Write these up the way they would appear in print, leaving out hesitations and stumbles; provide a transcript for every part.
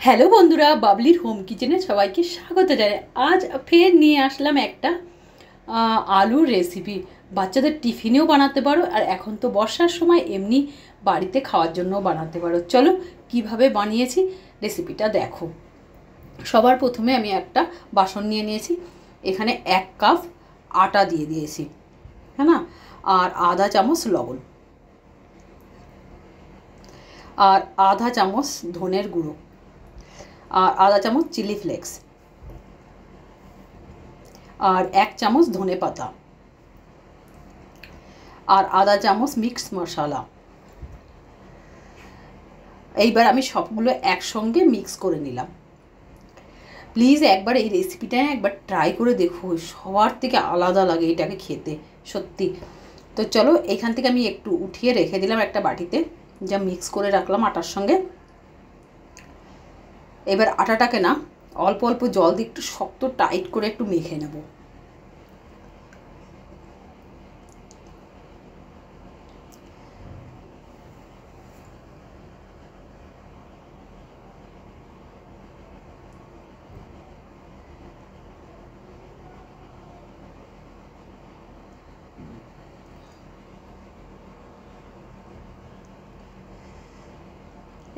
Hello বন্ধুরা, বাবলির home কিচেনে সবাইকে স্বাগত জানাই। আজ ফের নিয়ে আসলাম একটা আলুর রেসিপি। বাচ্চাদের টিফিনেও বানাতে পারো, আর এখন তো বর্ষার সময় এমনি বাড়িতে খাওয়ার জন্যও বানাতে পারো। চলো কিভাবে বানিয়েছি রেসিপিটা দেখো। সবার প্রথমে আমি একটা বাসন নিয়ে নিয়েছি। এখানে 1 কাপ আটা দিয়ে দিয়েছি, হ্যাঁ না, আর আধা চামচ লবণ, আর আধা চামচ ধনের গুঁড়ো, আর আধা চামচ চিলি ফ্লেক্স, আর 1 চামচ ধনে পাতা, আর আধা চামচ মিক্স মশলা। এইবার আমি সবগুলো একসঙ্গে মিক্স করে নিলাম। প্লিজ একবার এই রেসিপিটা একবার ট্রাই করে দেখো, সবার থেকে আলাদা লাগে এটাকে খেতে, সত্যি। তো চলো, এইখান থেকে আমি একটু উঠিয়ে রেখে দিলাম একটা বাটিতে, যা মিক্স করে রাখলাম আটার সঙ্গে। এবার আটাটাকে না অল্প অল্প জল দিয়ে একটু শক্ত টাইট করে একটু মেখে নেব।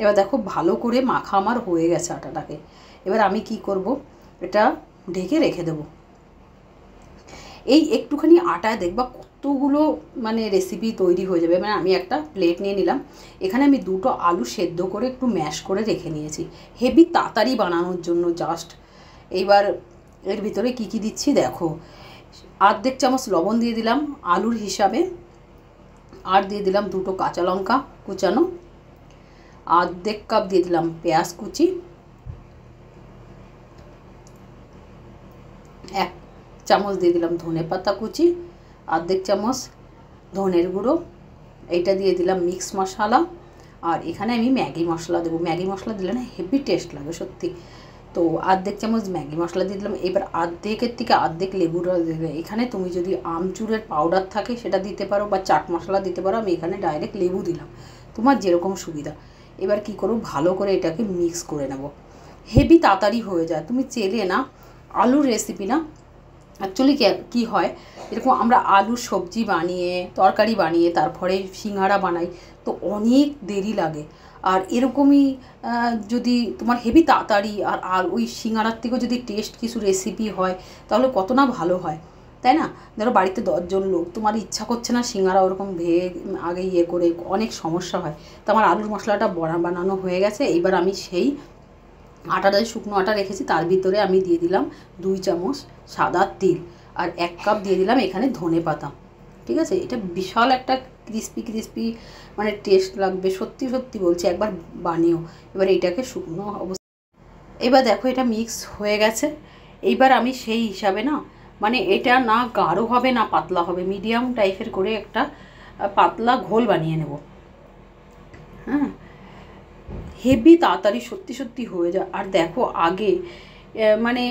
এবার দেখো ভালো করে মাখা আমার হয়ে গেছে আটাটাকে। এবার আমি কি করব, এটা ঢেকে রেখে দেব। এই একটুখানি আটায় দেখবা কতগুলো মানে রেসিপি তৈরি হয়ে যাবে। মানে আমি একটা প্লেট নিয়ে নিলাম, এখানে আমি 2টো আলু সেদ্ধ করে একটু ম্যাশ করে রেখে নিয়েছি, হেভি তাড়াতাড়ি বানানোর জন্য জাস্ট। এইবার এর ভিতরে কি কি দিচ্ছি দেখো। 1/2 চামচ লবণ দিয়ে দিলাম আলুর হিসাবে, আর দিয়ে দিলাম 2টো কাঁচা লঙ্কা কুচানো, 1/2 কাপ দিয়ে দিলাম পেঁয়াজ কুচি, 1 চামচ দিয়ে দিলাম ধনে পাতা কুচি, 1/2 চামচ ধনের গুঁড়ো, এইটা দিয়ে দিলাম মিক্স মশলা, আর এখানে আমি ম্যাগি মশলা দেবো। ম্যাগি মশলা দিলে না হেভি টেস্ট লাগে সত্যি। তো 1/2 চামচ ম্যাগি মশলা দিয়ে দিলাম। এবার 1/2-এর থেকে 1/2 লেবুর রস দেবে। এখানে তুমি যদি আমচুরের পাউডার থাকে সেটা দিতে পারো, বা চাট মশলা দিতে পারো। আমি এখানে ডাইরেক্ট লেবু দিলাম, তোমার যেরকম সুবিধা। এবার কি করো, ভালো করে এটাকে মিক্স করে নেব। হেভি তাড়াতাড়ি হয়ে যায়। তুমি চেলে না আলুর রেসিপি না, অ্যাকচুয়ালি কী হয়, এরকম আমরা আলুর সবজি বানিয়ে তরকারি বানিয়ে তারপরে সিঙ্গাড়া বানাই, তো অনেক দেরি লাগে। আর এরকমই যদি তোমার হেভি তাড়াতাড়ি আর ওই সিঙ্গাড়ার থেকেও যদি টেস্ট কিছু রেসিপি হয়, তাহলে কত না ভালো হয়, তাই না? ধরো বাড়িতে 10 জন লোক, তোমার ইচ্ছা করছে না সিঙ্গাড়া ওরকম ভেয়ে আগে করে, অনেক সমস্যা হয়। তো আমার আলুর মশলাটা বানানো হয়ে গেছে। এইবার আমি সেই আটাটা শুকনো আটা রেখেছি, তার ভিতরে আমি দিয়ে দিলাম 2 চামচ সাদা তিল, আর 1 কাপ দিয়ে দিলাম এখানে ধনে পাতা। ঠিক আছে, এটা বিশাল একটা ক্রিস্পি মানে টেস্ট লাগবে, সত্যি সত্যি বলছি, একবার বানিও। এবার এইটাকে শুকনো অবস্থা, এবার দেখো এটা মিক্স হয়ে গেছে। এইবার আমি সেই হিসাবে না, মানে এটা না গাঢ় হবে না পাতলা হবে, মিডিয়াম টাইপের করে একটা পাতলা ঘোল বানিয়ে নেব। হ্যাঁ, হেভি তাড়াতাড়ি সত্যি সত্যি হয়ে যায়। আর দেখো আগে মানে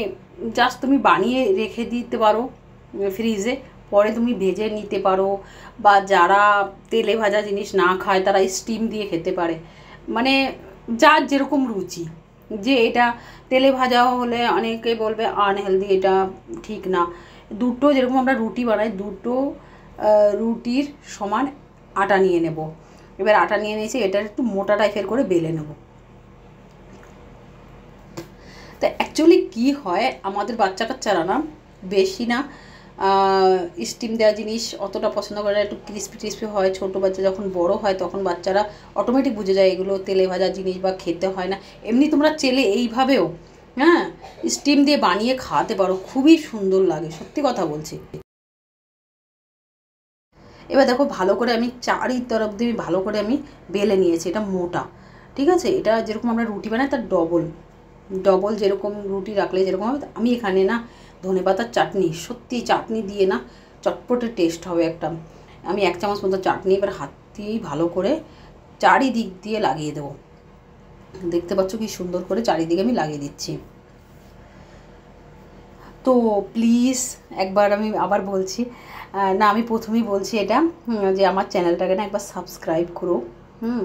জাস্ট তুমি বানিয়ে রেখে দিতে পারো ফ্রিজে, পরে তুমি ভেজে নিতে পারো, বা যারা তেলে ভাজা জিনিস না খায় তারা স্টিম দিয়ে খেতে পারে। মানে যার যেরকম রুচি, যে এটা তেলে ভাজা হলে অনেকে বলবে আনহেলদি, এটা ঠিক না। দুটো যেরকম আমরা রুটি বানাই, 2টো রুটির সমান আটা নিয়ে নেব। এবার আটা নিয়ে নিয়েছি, এটা একটু মোটা টাইপের করে বেলে নেব। তো অ্যাকচুয়ালি কী হয়, আমাদের বাচ্চা কাচ্চারা না বেশি না স্টিম দেওয়া জিনিস অতটা পছন্দ করে না, একটু ক্রিস্পি হয়। ছোটো বাচ্চা যখন বড় হয় তখন বাচ্চারা অটোমেটিক বুঝে যায় এগুলো তেলে ভাজা জিনিস বা খেতে হয় না। এমনি তোমরা চেলে এইভাবেও হ্যাঁ স্টিম দিয়ে বানিয়ে খাওয়াতে পারো, খুবই সুন্দর লাগে, সত্যি কথা বলছি। এবার দেখো ভালো করে আমি চারি তরফ দিয়ে ভালো করে আমি বেলে নিয়েছি। এটা মোটা, ঠিক আছে, এটা যেরকম আমরা রুটি বানাই তার ডবল যেরকম রুটি রাখলে যেরকম হবে। আমি এখানে না ধনেপাতার চাটনি, সত্যি চাটনি দিয়ে না চটপটে টেস্ট হবে একটা। আমি 1 চামচ মতো চাটনি এবার হাত দিয়েই ভালো করে চারিদিক দিয়ে লাগিয়ে দেবো। দেখতে পাচ্ছ কি সুন্দর করে চারিদিকে আমি লাগিয়ে দিচ্ছি। তো প্লিজ একবার আমি আবার বলছি, না আমি প্রথমেই বলছি এটা, যে আমার চ্যানেলটাকে না একবার সাবস্ক্রাইব করো।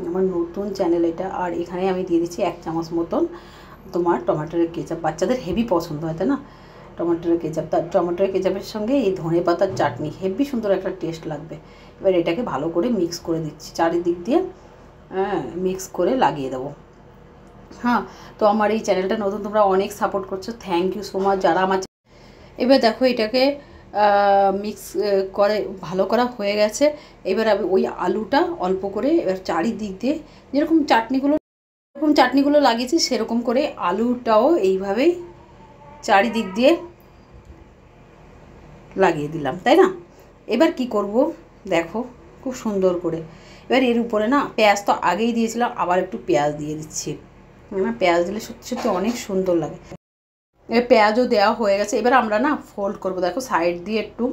আমার নতুন চ্যানেল এটা। আর এখানে আমি দিয়ে দিচ্ছি 1 চামচ মতন তোমার টমেটোর কেচাপ বাচ্চাদের হেভি পছন্দ হয়, তাই না? টমেটোর কেচাপ, তার টমেটোর কেচাপের সঙ্গে এই ধনে পাতার চাটনি হেভি সুন্দর একটা টেস্ট লাগবে। এবার এটাকে ভালো করে মিক্স করে দিচ্ছি, চারিদিক দিয়ে মিক্স করে লাগিয়ে দেবো। হ্যাঁ, তো আমার এই চ্যানেলটা নতুন, তোমরা অনেক সাপোর্ট করছো, থ্যাংক ইউ সো মাচ যারা আমার। এবার দেখো এটাকে মিক্স করে ভালো করা হয়ে গেছে। এবার আমি ওই আলুটা অল্প করে এবার চারিদিক দিয়ে যেরকম চাটনিগুলো লাগিয়েছি সেরকম করে আলুটাও এইভাবেই চারিদিক দিয়ে লাগিয়ে দিলাম, তাই না? এবার কি করব দেখো খুব সুন্দর করে। এবার এর উপরে না পেঁয়াজ তো আগেই দিয়েছিলাম, আবার একটু পেঁয়াজ দিয়ে দিচ্ছি। পেঁয়াজ দিলে সত্যি সত্যি অনেক সুন্দর লাগে। এবার পেঁয়াজও দেওয়া হয়ে গেছে। এবার আমরা না ফোল্ড করব, দেখো সাইড দিয়ে একটু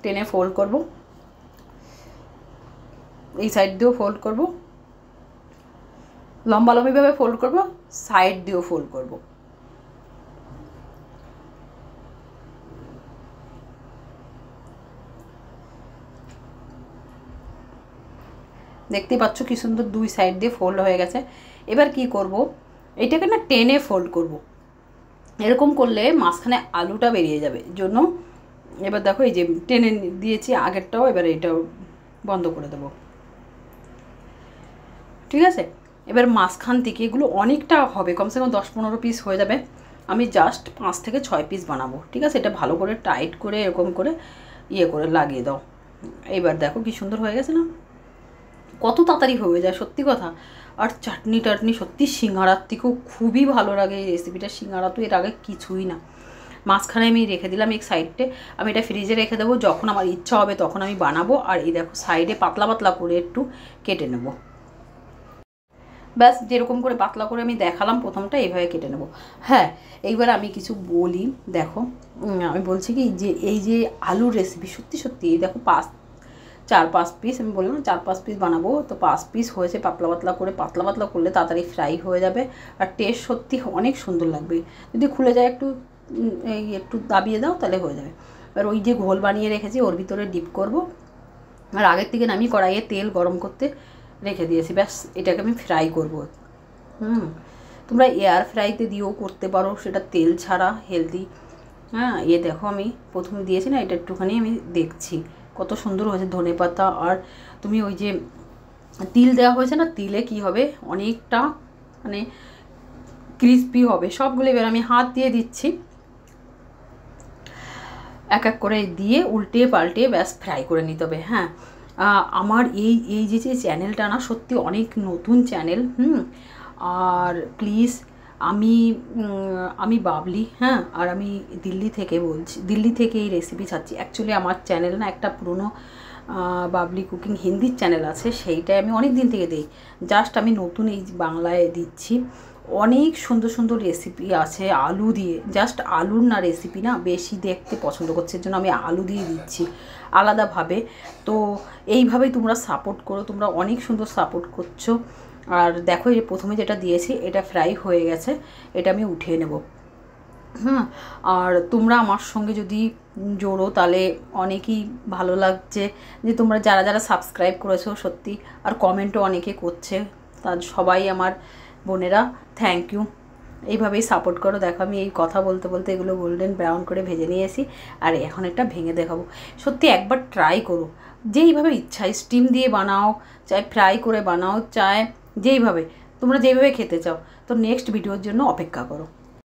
টেনে ফোল্ড করব, এই সাইড দিয়েও ফোল্ড করব, লম্বালম্বিভাবে ফোল্ড করব, সাইড দিয়েও ফোল্ড করব। দেখতেই পাচ্ছ কি সুন্দর দুই সাইড দিয়ে ফোল্ড হয়ে গেছে। এবার কি করব, এটাকে না টেনে ফোল্ড করব। এরকম করলে মাঝখানে আলুটা বেরিয়ে যাবে জন্য। এবার দেখো এই যে টেনে দিয়েছি আগেরটাও, এবার এটাও বন্ধ করে দেবো, ঠিক আছে? এবার মাঝখান থেকে এগুলো অনেকটা হবে, কমসে কম 10-15 পিস হয়ে যাবে। আমি জাস্ট 5 থেকে 6 পিস বানাবো, ঠিক আছে? এটা ভালো করে টাইট করে এরকম করে ইয়ে করে লাগিয়ে দাও। এইবার দেখো কি সুন্দর হয়ে গেছে না, কত তাড়াতাড়ি হয়ে যায় সত্যি কথা। আর চাটনি টাটনি সত্যি সিঙ্গারার থেকেও খুবই ভালো লাগে এই রেসিপিটা। সিঙ্গারা তো এর আগে কিছুই না। মাঝখানে আমি রেখে দিলাম এক সাইডে, আমি এটা ফ্রিজে রেখে দেবো, যখন আমার ইচ্ছা হবে তখন আমি বানাবো। আর এই দেখো সাইডে পাতলা পাতলা করে একটু কেটে নেব, ব্যাস যেরকম করে পাতলা করে আমি দেখালাম প্রথমটা, এইভাবে কেটে নেব। হ্যাঁ, এইবার আমি কিছু বলি, দেখো আমি বলছি কি যে এই যে আলুর রেসিপি সত্যি সত্যি এই দেখো 4-5 পিস আমি বললাম 4-5 পিস বানাবো, তো 5 পিস হয়েছে পাতলা পাতলা করে। পাতলা পাতলা করলে তাড়াতাড়ি ফ্রাই হয়ে যাবে আর টেস্ট সত্যি অনেক সুন্দর লাগবে। যদি খুলে যায় একটু দাবিয়ে দাও তাহলে হয়ে যাবে। আর ওই যে ঘোল বানিয়ে রেখেছি ওর ভিতরে ডিপ করব। আর আগের থেকে আমি কড়াইয়ে তেল গরম করতে রেখে দিয়েছি, ব্যাস এটাকে আমি ফ্রাই করব। তোমরা এয়ার ফ্রাইতে দিয়েও করতে পারো, সেটা তেল ছাড়া হেলদি। হ্যাঁ, দেখো আমি প্রথমে দিয়েছি না, এটা একটুখানি আমি দেখছি কত সুন্দর হয়েছে ধনে পাতা। আর তুমি ওই যে তিল দেওয়া হয়েছে না, তিলে কি হবে অনেকটা মানে ক্রিস্পি হবে সবগুলো। এবার আমি হাত দিয়ে দিচ্ছি, এক এক করে দিয়ে উল্টে পাল্টে ব্যাস ফ্রাই করে নিতে হবে। হ্যাঁ, আমার এই যে চ্যানেলটা না সত্যি অনেক নতুন চ্যানেল। আর প্লিজ আমি বাবলি, হ্যাঁ, আর আমি দিল্লি থেকে বলছি, দিল্লি থেকে এই রেসিপি ছাড়ছি। অ্যাকচুয়ালি আমার চ্যানেল না একটা পুরনো বাবলি কুকিং হিন্দির চ্যানেল আছে, সেইটাই আমি অনেক দিন থেকে দিই। জাস্ট আমি নতুন এই বাংলায় দিচ্ছি। অনেক সুন্দর সুন্দর রেসিপি আছে আলু দিয়ে, জাস্ট আলুর না রেসিপি না বেশি দেখতে পছন্দ করছে, এর জন্য আমি আলু দিয়ে দিচ্ছি আলাদাভাবে। তো এইভাবেই তোমরা সাপোর্ট করো, তোমরা অনেক সুন্দর সাপোর্ট করছো। আর দেখো এই প্রথমে যেটা দিয়েছি এটা ফ্রাই হয়ে গেছে, এটা আমি উঠিয়ে নেব। হ্যাঁ, আর তোমরা আমার সঙ্গে যদি জোড়ো তাহলে অনেকই ভালো লাগছে যে তোমরা যারা যারা সাবস্ক্রাইব করেছো সত্যি, আর কমেন্টও অনেকে করছে, তার সবাই আমার বোনেরা থ্যাংক ইউ। এইভাবেই সাপোর্ট করো। দেখো আমি এই কথা বলতে বলতে এগুলো গোল্ডেন ব্রাউন করে ভেজে নিয়েছি, আর এখন একটা ভেঙে দেখাবো। সত্যি একবার ট্রাই করো, যেইভাবে ইচ্ছা, স্টিম দিয়ে বানাও, চাই ফ্রাই করে বানাও, চাই যেইভাবে তোমরা যেইভাবে খেতে চাও। তো নেক্সট ভিডিওর জন্য অপেক্ষা করো।